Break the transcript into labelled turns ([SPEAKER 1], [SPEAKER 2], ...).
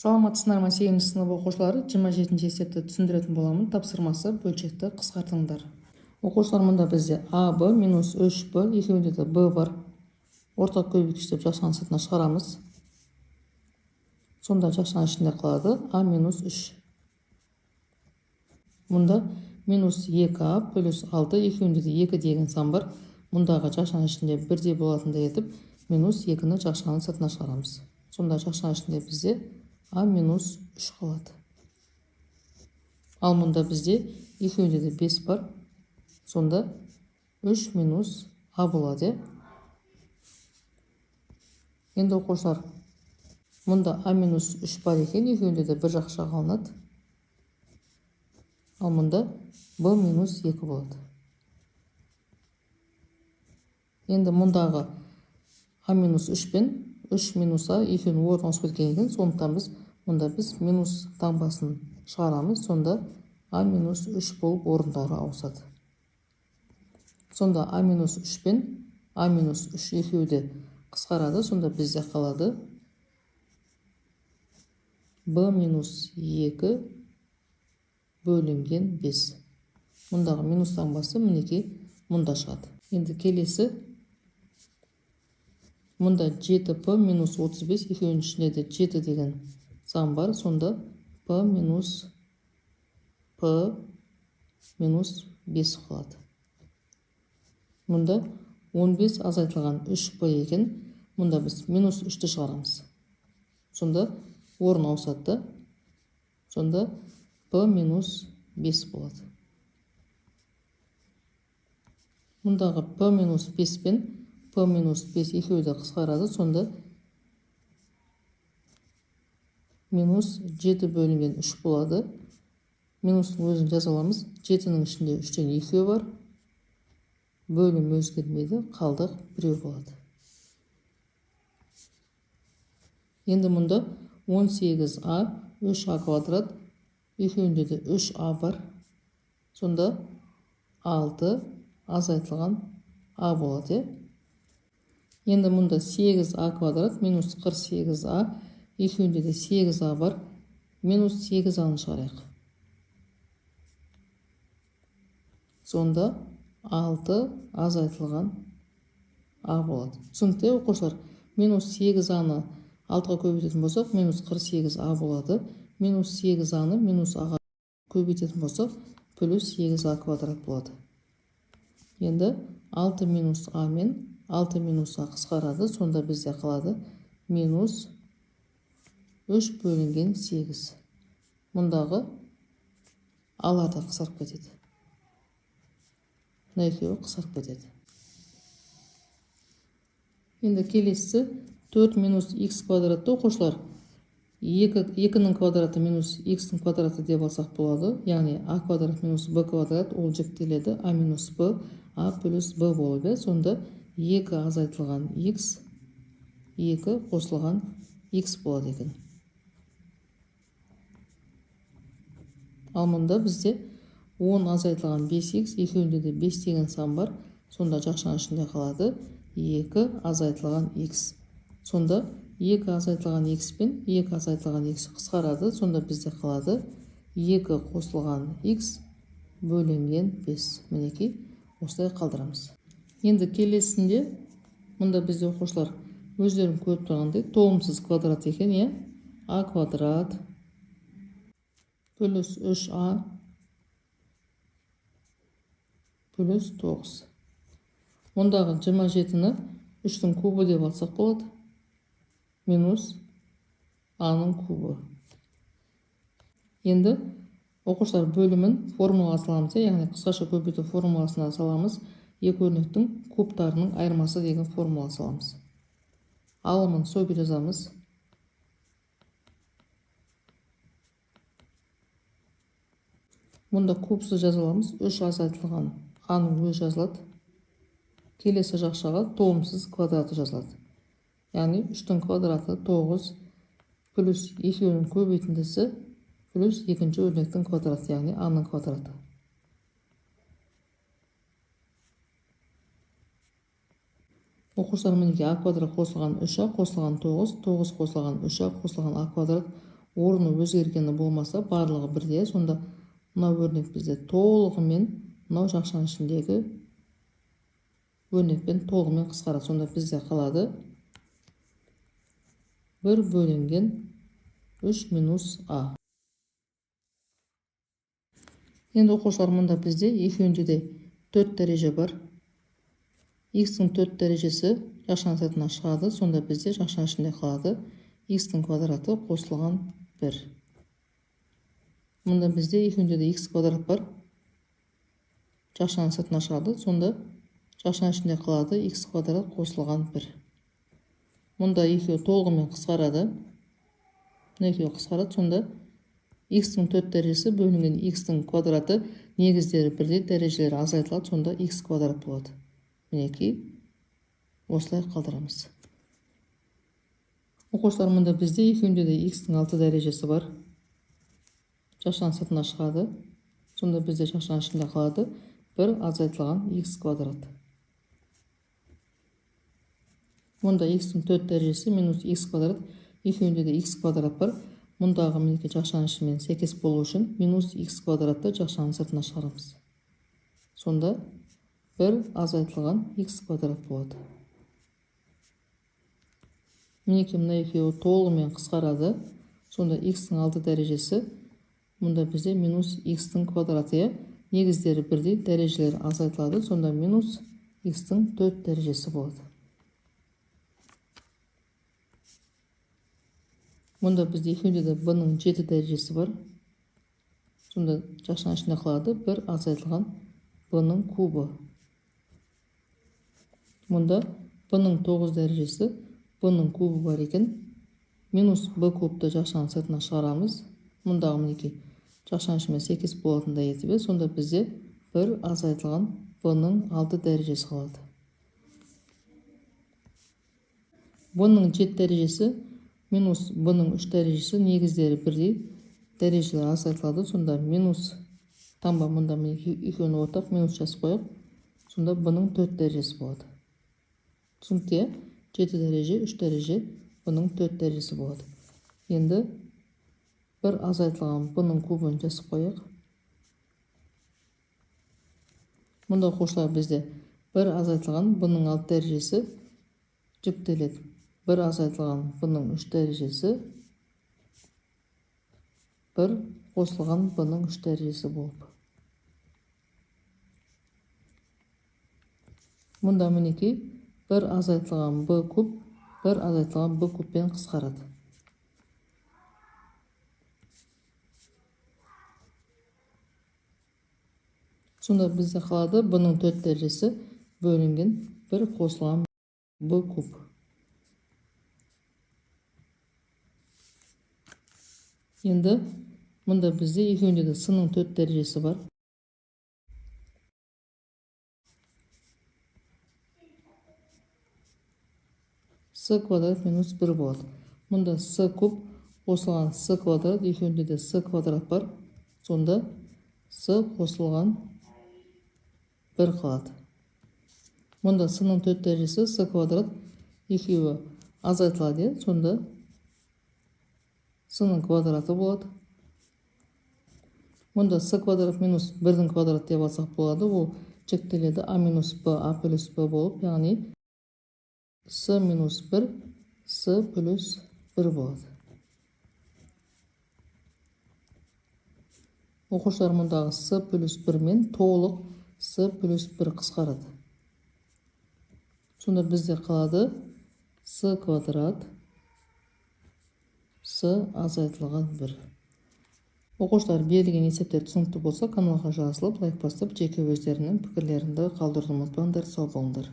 [SPEAKER 1] Саламатсыздар ма 8 сынып оқушылары, 27 есепті түсіндіретін боламын. Тапсырмасы бөлшекті қысқартыңдар. Оқушылар, мұнда бізде а б минус 3б, екеуінде де б бар. Ортақ көбейткіш деп жақшаның сыртына шығарамыз. Сонда жақшаның ішінде қалады а минус 3. Мұнда минус 2а плюс 6, екеуінде де 2 деген сан бар. Мұндағы жақшаның ішінде бірдей болатындай етіп, минус 2-ні жақшаның сыртына шығарамыз. Сонда жақшаның ішінде бізде а минус 3 қалады. Ал мұнда бізде екеуінде де 5 бар. Сонда 3 минус а болады. Енді оқушылар, мұнда а минус 3 бар екен, екеуінде де бір жақшаға алынады. Ал мұнда б минус 2 болады. Енді мұндағы а минус 3 пен 3 минус а екеуінің орнын ауысып кеткен екен. Сондықтан мұнда біз минус таңбасын шығарамыз. Сонда а минус 3 болып орындары ауысады. Сонда а минус 3 пен а минус 3 екеуі де қысқарады. Сонда бізде қалады б минус 2 бөлінген 5. Мұндағы минус таңбасы мінекей мұнда шығады. Енді келесі, мұнда 7p минус 35, екеуінің ішінде де 7 деген сан бар. Сонда p минус 5 қалады. Мұнда 15 азайтылған 3p екен. Мұнда біз минус 3-ті шығарамыз. Сонда орын ауысады. Сонда p минус 5 болады. Мұндағы p минус 5 пен p минус 5 екеуі де қысқарады. Сонда минус 7 бөлінген 3 болады. Минустың өзін жазаламыз. 7-нің ішінде 3-тен 2 бар. Бөлім өзгермейді. Қалдық 1 болады. Енді мұнда 18а 3а квадрат. Екеуінде де 3а бар. Сонда 6 азайтылған а болады. Енді мұнда 8а квадрат минус 48а. Екеуінде де 8а бар. Минус 8аны шығарайық. Сонда 6 азайтылған а болады. Түсінікті оқушылар, минус 8аны 6-ға көбейтетін болсақ, минус 48а болады. Минус 8аны минус аға көбейтетін болсақ, плюс 8а квадрат болады. Енді 6 минус а мен 6 минус а қысқарады. Сонда бізде қалады минус 3 бөлінген 8. Мұндағы алар да қысарып кетеді. Мына екеуі қысарып кетеді. Енді келесі 4 минус х квадратты оқушылар. 2-нің квадраты минус х-ның квадраты деп алсақ болады. Яғни а квадрат минус б квадрат ол жіктеледі. А минус б, а плюс б болады. Сонда 2 азайтылған х, 2 қосылған х болады екен. Ал мұнда бізде 10 азайтылған 5х, екеуінде де 5 деген сан бар. Сонда жақшаның ішінде қалады 2 азайтылған х. Сонда 2 азайтылған х пен 2 азайтылған х қысқарады. Сонда бізде қалады 2 қосылған х бөлінген 5. Мінекей осылай қалдырамыз. Енді келесінде мұнда бізде оқушылар өздерін көріп тұрғандай толымсыз квадрат екен. А квадрат плюс 3а плюс 9. Мұндағы 27-ні 3-тің кубы деп алсақ болады. Минус а-ның кубы. Енді оқушылар бөлімін формулаға саламыз. Яғни қысқаша көбейту формуласына саламыз. Екі өрнектің кубтарының айырмасы деген формула саламыз. Алымын сойып жазамыз. Мұнда кубсыз жазаламыз. 3 азайтылған а-ның өзі жазылады. Келесі жақшаға толымсыз квадраты жазылады. Яғни 3-тің квадраты 9 плюс 2-нің көбейтіндісі плюс 2-ші өрнектің квадраты, яғни а-ның квадраты. Оқушылар мінеке а квадрат қосылған 3а қосылған 9, 9 қосылған 3а қосылған а квадрат орны өзгергені болмаса барлығы бірде, сонда мынау өрнек бізде толығымен мынау жақшаның ішіндегі өрнекпен толығымен қысқарады. Сонда бізде қалады 1 бөлінген 3 минус а. Енді оқушылар, мұнда бізде екеуінде де 4 дәреже бар. X-тің 4 дәрежесі жақшаның сыртына шығады. Сонда бізде жақшаның ішінде қалады x-тің квадраты қосылған 1. Мұнда бізде екеуінде де x квадрат бар. Жақшаның сыртына шығады. Сонда жақшаның ішінде қалады x квадрат қосылған 1. Мұнда екеуі толығымен қысқарады. Мына екеуі қысқарады. Сонда x-тің 4 дәрежесі бөлінген x-тің квадраты негіздері бірде, дәрежелері азайтылады. Сонда x квадрат болады. Мінекей осылай қалдырамыз. Оқушылар, мұнда бізде екеуінде де x-тің 6 дәрежесі бар. Жақшаның сыртына шығады. Сонда бізде жақшаның ішінде қалады 1 азайтылған x квадрат. Мұнда x-тің 4 дәрежесі минус x квадрат. Екеуінде де x квадрат бар. Мұндағы мінекей жақшаның ішімен сәйкес болу үшін минус x квадратты жақшаның сыртына шығарамыз. Сонда 1 азайтылған x квадрат болады. Мінекей мына екеуі толығымен қысқарады. Сонда x-тің 6 дәрежесі, мұнда бізде минус x-тің квадраты, негіздері бірдей, дәрежелері азайтылады. Сонда минус x-тің 4 дәрежесі болады. Мұнда бізде екеуінде де b-ның 7 дәрежесі бар. Сонда жақшаның ішінде қалады 1 азайтылған b-ның кубы. Мұнда b-ның 9 дәрежесі, b-ның кубы бар екен. Минус b кубты жақшаның сыртына шығарамыз. Мұндағы мінекей жақшаның ішімен сәйкес болатындай етіп, сонда бізде 1 азайтылған b-ның 6 дәрежесі қалады. b-ның 7 дәрежесі минус b-ның 3 дәрежесі, негіздері бірдей, дәрежелер азайтылады. Сонда минус таңба, мұнда екеуін ортақ минус жазып қояйық. Сонда b-ның 4 дәрежесі болады. Түсінікті, 7 дәреже, 3 дәреже, b-ның 4 дәрежесі болады. Енді 1 азайтылған b-ның кубын жазып қояйық. Мұнда оқушылар бізде 1 азайтылған b-ның 6 дәрежесі жүктеледі. 1 азайтылған b-ның 3 дәрежесі, 1 қосылған b-ның 3 дәрежесі болып. Мұнда мінекей 1 азайтылған b куб, 1 азайтылған b кубпен қысқарады. Сонда бізде қалады b-ның 4 дәрежесі бөлінген 1 қосылған b куб. Енді мұнда бізде екеуінде де с-ның 4 дәрежесі бар. с квадрат минус 1 болады. Мұнда с куб қосылған с квадрат, екеуінде де с квадрат бар. Сонда с қосылған 1 қалады. Мұнда с-ның 4 дәрежесі с квадрат, екеуі азайтылады. Сонда с-ның квадраты болады. Мұнда с квадрат минус 1-дің квадраты деп алсақ болады. Ол жүктеледі а минус б, а плюс б болып, яғни с минус 1, с плюс 1 болады. Оқушылар, мұндағы с плюс 1 мен толық с плюс 1 қысқарады. Сонда бізде қалады с квадрат, с азайтылған 1. Оқушылар, берілген есептер түсінікті болса, каналға жазылып, лайк басып, жеке өздерінің пікірлерінде қалдыруды ұмытпаңдар. Сау болыңдар.